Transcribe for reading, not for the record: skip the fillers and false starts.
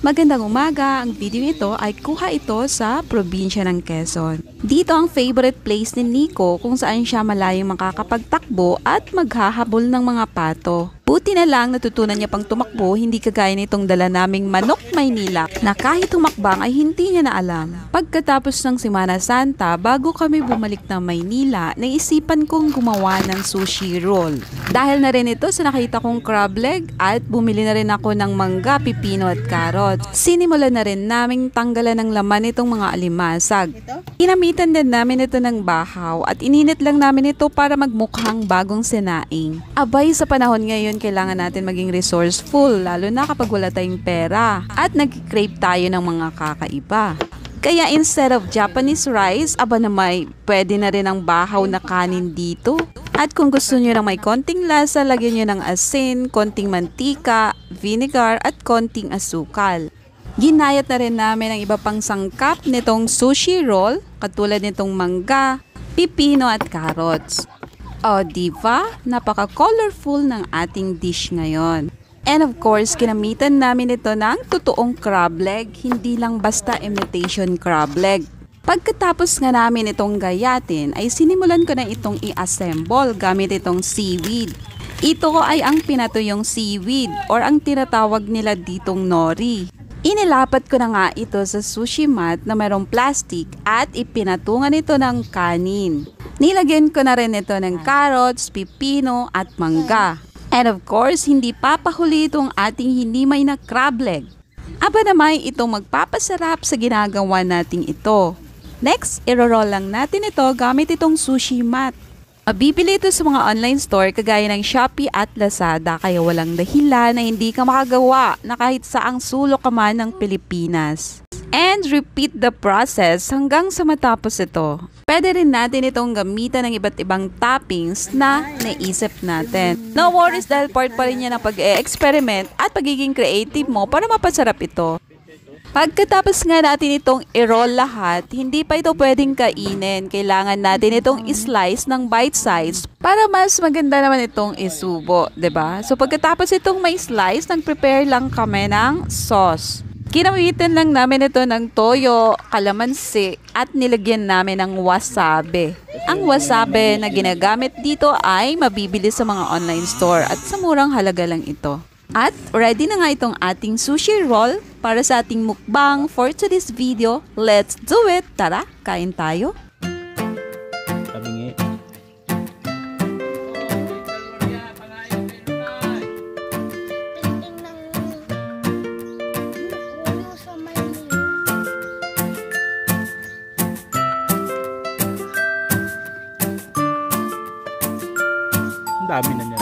Magandang umaga, ang video ito ay kuha ito sa probinsya ng Quezon. Dito ang favorite place ni Nico kung saan siya malayong makakapagtakbo at maghahabol ng mga pato. Buti na lang natutunan niya pang tumakbo, hindi kagaya nitong dala naming manok Maynila na kahit humakbang ay hindi niya na alam. Pagkatapos ng Semana Santa, bago kami bumalik ng Maynila, naisipan kong gumawa ng sushi roll. Dahil na rin ito sa nakita kong crab leg at bumili na rin ako ng mangga, pipino at carrots. Sinimulan na rin naming tanggalan ng laman itong mga alimasag. Inamitan din namin ito ng bahaw at ininit lang namin ito para magmukhang bagong sinaing. Abay, sa panahon ngayon kailangan natin maging resourceful lalo na kapag wala tayong pera at nag-crave tayo ng mga kakaiba. Kaya instead of Japanese rice, aba na may pwede na rin ang bahaw na kanin dito. At kung gusto nyo ng may konting lasa, lagyan nyo ng asin, konting mantika, vinegar at konting asukal. Ginayat na rin namin ang iba pang sangkap nitong sushi roll, katulad nitong mangga, pipino at carrots. O diba? Napaka-colorful ng ating dish ngayon. And of course, kinamitan namin ito ng totoong crab leg, hindi lang basta imitation crab leg. Pagkatapos nga namin itong gayatin, ay sinimulan ko na itong i-assemble gamit itong seaweed. Ito ay ang pinatuyong seaweed or ang tinatawag nila ditong nori. Inilapat ko na nga ito sa sushi mat na mayroong plastic at ipinatungan ito ng kanin. Nilagyan ko na rin ito ng carrots, pipino at mangga. And of course, hindi papahuli itong ating hinimay na crab leg. Aba naman itong magpapasarap sa ginagawa nating ito. Next, iro-roll lang natin ito gamit itong sushi mat. Mabibili ito sa mga online store kagaya ng Shopee at Lazada, kaya walang dahilan na hindi ka makagawa na kahit saang sulok ka man ng Pilipinas. And repeat the process hanggang sa matapos ito. Pwede rin natin itong gamitan ng iba't ibang toppings na naisip natin. No worries dahil part pa rin yan ng pag-e-experiment at pagiging creative mo para mapasarap ito. Pagkatapos nga natin itong i-roll lahat, hindi pa ito pwedeng kainin. Kailangan natin itong i-slice ng bite size para mas maganda naman itong isubo, 'di ba? So pagkatapos itong may slice, nag-prepare lang kami ng sauce. Kinamitan lang namin ito ng toyo, kalamansi at nilagyan namin ng wasabi. Ang wasabi na ginagamit dito ay mabibili sa mga online store at sa murang halaga lang ito. At ready na nga itong ating sushi roll para sa ating mukbang for today's video. Let's do it! Tara, kain tayo! Ang dami na niya.